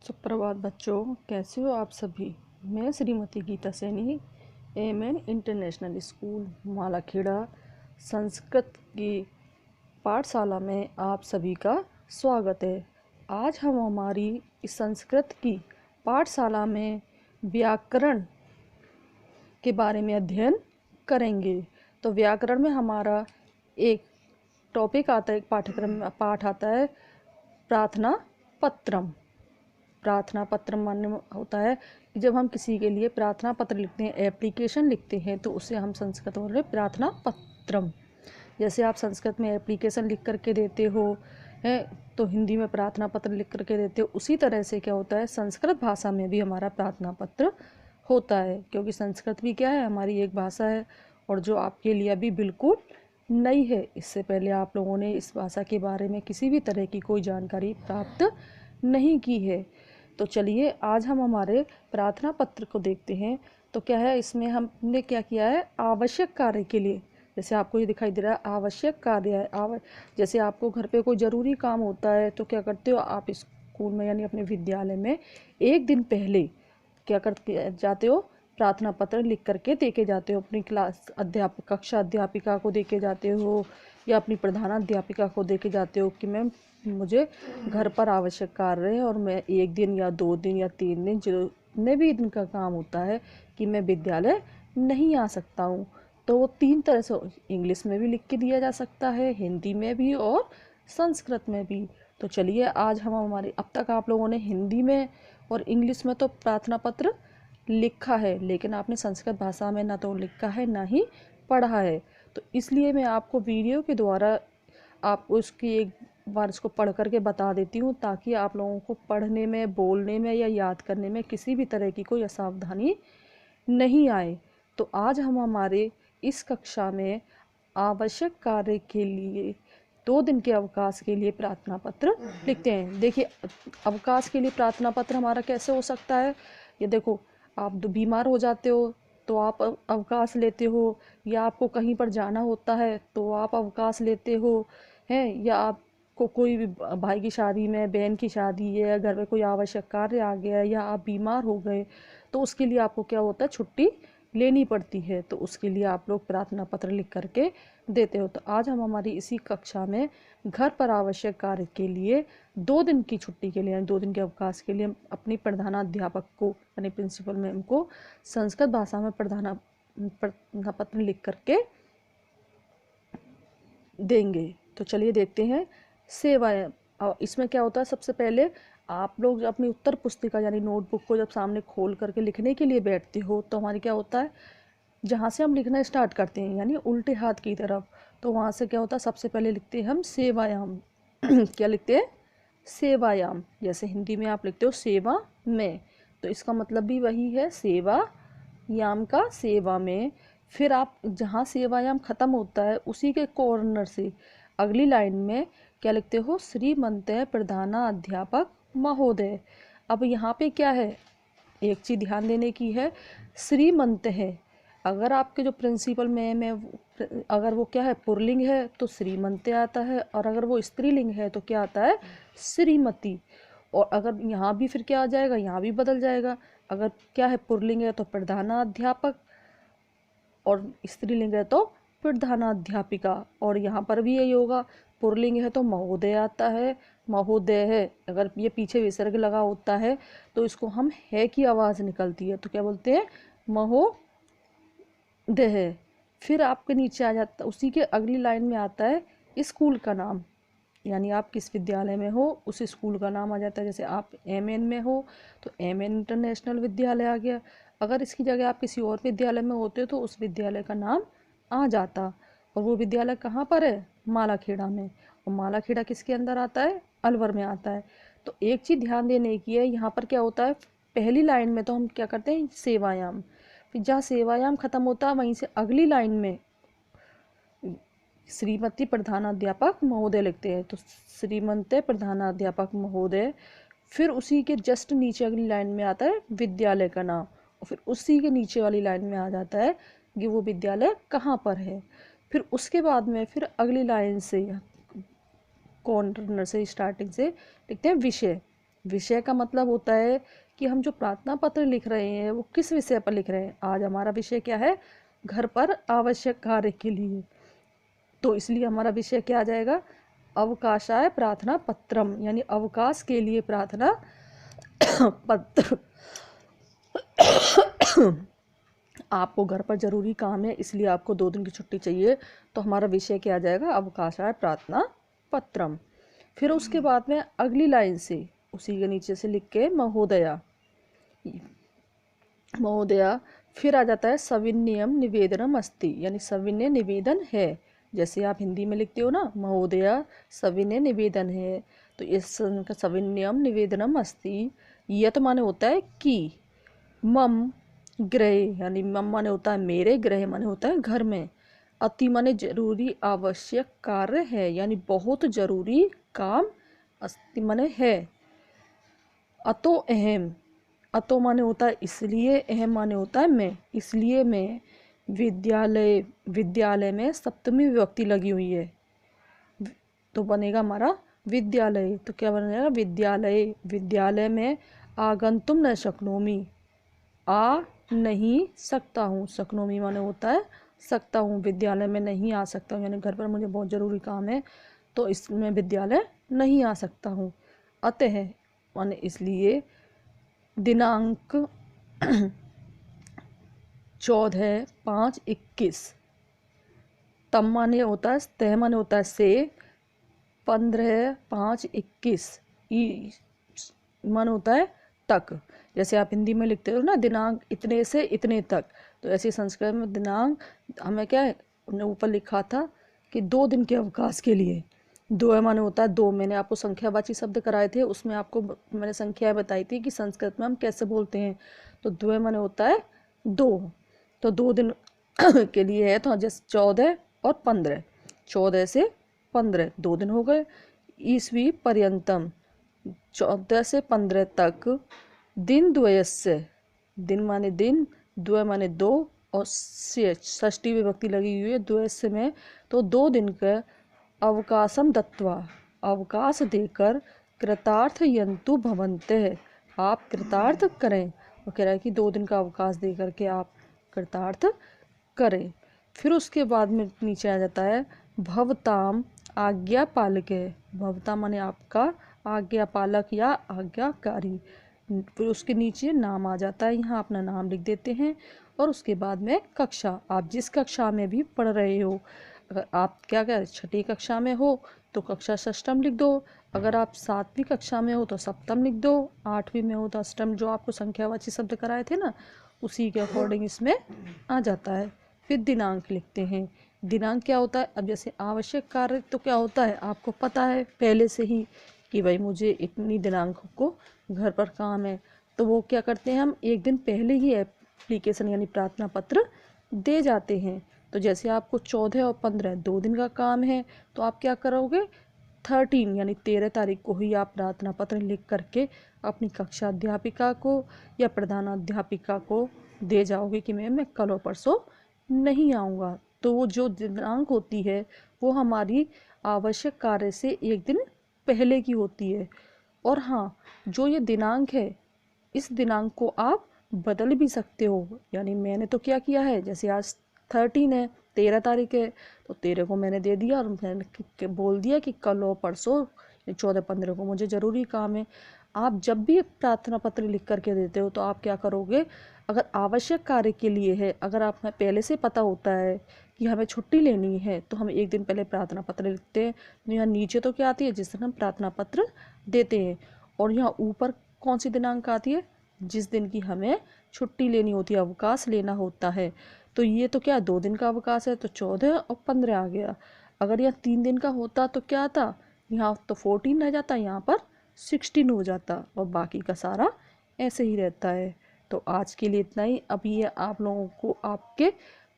सुप्रभात बच्चों, कैसे हो आप सभी। मैं Shrimati Geeta Saini, MN international school Malakheda Sanskrit की पाठशाला में आप सभी का स्वागत है। आज हम हमारी इस संस्कृत की पाठशाला में व्याकरण के बारे में अध्ययन करेंगे। तो व्याकरण में हमारा एक टॉपिक आता है, एक पाठ्यक्रम में पाठ आता है प्रार्थना पत्रम। प्रार्थना पत्र मान्य होता है कि जब हम किसी के लिए प्रार्थना पत्र लिखते हैं, एप्लीकेशन लिखते हैं, तो उसे हम संस्कृत में प्रार्थना पत्रम। जैसे आप संस्कृत में एप्लीकेशन लिख करके देते हो है, तो हिंदी में प्रार्थना पत्र लिख करके देते हो। उसी तरह से क्या होता है, संस्कृत भाषा में भी हमारा प्रार्थना पत्र होता है, क्योंकि संस्कृत भी क्या है, हमारी एक भाषा है और जो आपके लिए अभी बिल्कुल नई है। इससे पहले आप लोगों ने इस भाषा के बारे में किसी भी तरह की कोई जानकारी प्राप्त नहीं की है। तो चलिए आज हम हमारे प्रार्थना पत्र को देखते हैं। तो क्या है, इसमें हमने क्या किया है, आवश्यक कार्य के लिए, जैसे आपको ये दिखाई दे रहा है आवश्यक कार्य है। जैसे आपको घर पे कोई ज़रूरी काम होता है तो क्या करते हो, आप स्कूल में यानी अपने विद्यालय में एक दिन पहले क्या करते जाते हो, प्रार्थना पत्र लिख करके दे के जाते हो। अपनी क्लास अध्यापक कक्षा अध्यापिका को दे के जाते हो या अपनी प्रधानाध्यापिका को दे के जाते हो कि मैम मुझे घर पर आवश्यक कार्य है और मैं एक दिन या 2 दिन या 3 दिन जितने भी दिन का काम होता है कि मैं विद्यालय नहीं आ सकता हूँ। तो वो 3 तरह से इंग्लिश में भी लिख के दिया जा सकता है, हिंदी में भी और संस्कृत में भी। तो चलिए आज हम हमारे, अब तक आप लोगों ने हिंदी में और इंग्लिश में तो प्रार्थना पत्र लिखा है, लेकिन आपने संस्कृत भाषा में ना तो लिखा है ना ही पढ़ा है। तो इसलिए मैं आपको वीडियो के द्वारा आपको उसकी एक बार इसको पढ़ करके बता देती हूँ, ताकि आप लोगों को पढ़ने में, बोलने में या याद करने में किसी भी तरह की कोई असावधानी नहीं आए। तो आज हम हमारे इस कक्षा में आवश्यक कार्य के लिए 2 दिन के अवकाश के लिए प्रार्थना पत्र लिखते हैं। देखिए, अवकाश के लिए प्रार्थना पत्र हमारा कैसे हो सकता है, ये देखो, आप बीमार हो जाते हो तो आप अवकाश लेते हो, या आपको कहीं पर जाना होता है तो आप अवकाश लेते हो हैं, या आपको कोई भी भाई की शादी में, बहन की शादी है, घर में कोई आवश्यक कार्य आ गया है, या आप बीमार हो गए, तो उसके लिए आपको क्या होता है, छुट्टी लेनी पड़ती है। तो उसके लिए आप लोग प्रार्थना पत्र लिख करके देते हो। तो आज हम हमारी इसी कक्षा में घर पर आवश्यक कार्य के लिए 2 दिन की छुट्टी के लिए, 2 दिन के अवकाश के लिए अपनी प्रधानाध्यापक को, यानी प्रिंसिपल मैम को संस्कृत भाषा में प्रार्थना पत्र लिख करके देंगे। तो चलिए देखते हैं सेवाएं। इसमें क्या होता है, सबसे पहले आप लोग अपनी उत्तर पुस्तिका यानी नोटबुक को जब सामने खोल करके लिखने के लिए बैठते हो, तो हमारी क्या होता है, जहाँ से हम लिखना स्टार्ट करते हैं यानी उल्टे हाथ की तरफ, तो वहाँ से क्या होता है, सबसे पहले लिखते हैं हम सेवायाम। क्या लिखते हैं, सेवायाम। जैसे हिंदी में आप लिखते हो सेवा में, तो इसका मतलब भी वही है, सेवा याम का सेवा में। फिर आप जहाँ सेवायाम ख़त्म होता है उसी के कॉर्नर से अगली लाइन में क्या लिखते हो, श्रीमंत प्रधानाध्यापक महोदय। अब यहाँ पे क्या है, एक चीज़ ध्यान देने की है, श्रीमंत है। अगर आपके जो प्रिंसिपल मैम है अगर वो क्या है, पुल्लिंग है तो श्रीमंत आता है, और अगर वो स्त्रीलिंग है तो क्या आता है, श्रीमती। और अगर यहाँ भी फिर क्या आ जाएगा, यहाँ भी बदल जाएगा। अगर क्या है, पुल्लिंग है तो प्रधानाध्यापक, और स्त्रीलिंग है तो प्रधानाध्यापिका। और यहाँ पर भी यही होगा, पुल्लिंग है तो महोदय आता है, महोदय है। अगर ये पीछे विसर्ग लगा होता है तो इसको हम है की आवाज़ निकलती है तो क्या बोलते हैं, महोदय है। फिर आपके नीचे आ जाता, उसी के अगली लाइन में आता है स्कूल का नाम, यानी आप किस विद्यालय में हो उस स्कूल का नाम आ जाता है। जैसे आप एमएन में हो तो एमएन इंटरनेशनल विद्यालय आ गया। अगर इसकी जगह आप किसी और विद्यालय में होते तो उस विद्यालय का नाम आ जाता। और वो विद्यालय कहाँ पर है, मालाखेड़ा में। और मालाखेड़ा किसके अंदर आता है, अलवर में आता है। तो एक चीज़ ध्यान देने की है, यहाँ पर क्या होता है, पहली लाइन में तो हम क्या करते हैं, सेवायाम। फिर जहाँ सेवायाम ख़त्म होता है वहीं से अगली लाइन में श्रीमती प्रधानाध्यापक महोदय लिखते हैं, तो श्रीमंत प्रधानाध्यापक महोदय। फिर उसी के जस्ट नीचे अगली लाइन में आता है विद्यालय का नाम, और फिर उसी के नीचे वाली लाइन में आ जाता है कि वो विद्यालय कहाँ पर है। फिर उसके बाद में फिर अगली लाइन से कॉर्नर से स्टार्टिंग से लिखते हैं विषय, विषय का मतलब होता है कि हम जो प्रार्थना पत्र लिख रहे हैं वो किस विषय पर लिख रहे हैं। आज हमारा विषय क्या है, घर पर आवश्यक कार्य के लिए, तो इसलिए हमारा विषय क्या आ जाएगा, अवकाशाय प्रार्थना पत्रम, यानी अवकाश के लिए प्रार्थना पत्र। आपको घर पर ज़रूरी काम है इसलिए आपको 2 दिन की छुट्टी चाहिए, तो हमारा विषय क्या आ जाएगा, अवकाशाय प्रार्थना पत्रम। फिर उसके बाद में अगली लाइन से उसी के नीचे से लिख के महोदया, महोदया फिर आ जाता है सविनयम निवेदनम अस्ति, यानी सविनय निवेदन है। जैसे आप हिंदी में लिखते हो ना, महोदया सविनय निवेदन है, तो इस सविनयम निवेदनम अस्ति, यह तो माने होता है कि, मम गृह, यानी मम माने होता है मेरे, गृह माने होता है घर में, अति माने जरूरी आवश्यक कार्य है, यानी बहुत जरूरी काम, अस्ति माने है, अतो अहम, अतो माने होता है इसलिए, अहम माने होता है मैं, इसलिए मैं विद्यालय, विद्यालय में सप्तमी विभक्ति लगी हुई है तो बनेगा हमारा विद्यालय। तो क्या बनेगा, विद्यालय, विद्यालय में आगंतुम न शक्नोमी, आ नहीं सकता हूँ, शक्नोमी माने होता है सकता हूँ, विद्यालय में नहीं आ सकता हूँ, यानी घर पर मुझे बहुत ज़रूरी काम है तो इसमें विद्यालय नहीं आ सकता हूँ। अतः माने इसलिए, दिनांक 14/5/21, तब माने होता है, तह माने होता है से, 15/5/21 ई माने होता है तक। जैसे आप हिंदी में लिखते हो ना, दिनांक इतने से इतने तक, तो ऐसे संस्कृत में दिनांक हमें क्या है, हमने ऊपर लिखा था कि 2 दिन के अवकाश के लिए, दो माने होता है 2, मैंने आपको संख्यावाची शब्द कराए थे, उसमें आपको मैंने संख्याएं बताई थी कि संस्कृत में हम कैसे बोलते हैं, तो 2 माने होता है 2, तो 2 दिन के लिए है, तो जैसे 14 और 15, 14 से 15 2 दिन हो गए। ईस्वी पर्यंतम, 14 से 15 तक, दिन द्वयस्य, दिन माने दिन, द्वय माने 2, और षष्ठी विभक्ति लगी हुई है द्वयस्य में, तो 2 दिन का अवकाशम दत्वा, अवकाश देकर, कृतार्थ यंतु भवन्ते, आप कृतार्थ करें। वो कह रहा है कि 2 दिन का अवकाश दे करके आप कृतार्थ करें। फिर उसके बाद में नीचे आ जाता है भवताम आज्ञा पालक, भवता माने आपका, आज्ञा पालक या आज्ञाकारी, फिर उसके नीचे नाम आ जाता है, यहाँ अपना नाम लिख देते हैं, और उसके बाद में कक्षा, आप जिस कक्षा में भी पढ़ रहे हो, अगर आप क्या क्या 6ठी कक्षा में हो तो कक्षा षष्टम लिख दो, अगर आप 7वीं कक्षा में हो तो सप्तम लिख दो, 8वीं में हो तो अष्टम, जो आपको संख्यावाची शब्द कराए थे ना उसी के अकॉर्डिंग इसमें आ जाता है। फिर दिनांक लिखते हैं, दिनांक क्या होता है, अब जैसे आवश्यक कार्य तो क्या होता है आपको पता है पहले से ही कि भाई मुझे इतनी दिनांक को घर पर काम है, तो वो क्या करते हैं, हम एक दिन पहले ही एप्लीकेशन यानी प्रार्थना पत्र दे जाते हैं। तो जैसे आपको 14 और 15 2 दिन का काम है, तो आप क्या करोगे, 13 यानी 13 तारीख को ही आप प्रार्थना पत्र लिख करके अपनी कक्षा अध्यापिका को या प्रधानाध्यापिका को दे जाओगे कि मैं कल और परसों नहीं आऊँगा। तो वो जो दिनांक होती है वो हमारी आवश्यक कार्य से एक दिन पहले की होती है। और हाँ, जो ये दिनांक है इस दिनांक को आप बदल भी सकते हो, यानी मैंने तो क्या किया है, जैसे आज 13 है, 13 तारीख है, तो 13 को मैंने दे दिया और मैंने बोल दिया कि कल और परसों 14-15 को मुझे ज़रूरी काम है। आप जब भी प्रार्थना पत्र लिख करके देते हो तो आप क्या करोगे, अगर आवश्यक कार्य के लिए है, अगर आप हमें पहले से पता होता है कि हमें छुट्टी लेनी है तो हम एक दिन पहले प्रार्थना पत्र लिखते हैं। तो यहाँ नीचे तो क्या आती है, जिस दिन हम प्रार्थना पत्र देते हैं, और यहाँ ऊपर कौन सी दिनांक आती है, जिस दिन की हमें छुट्टी लेनी होती है, अवकाश लेना होता है। तो ये तो क्या 2 दिन का अवकाश है, तो 14 और 15 आ गया। अगर यह 3 दिन का होता तो क्या था, यहाँ तो 14 रह जाता, यहाँ पर 16 हो जाता, और बाकी का सारा ऐसे ही रहता है। तो आज के लिए इतना ही। अब ये आप लोगों को आपके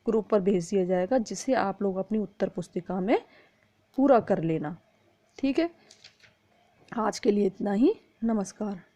ग्रुप पर भेज दिया जाएगा, जिसे आप लोग अपनी उत्तर पुस्तिका में पूरा कर लेना। ठीक है, आज के लिए इतना ही। नमस्कार।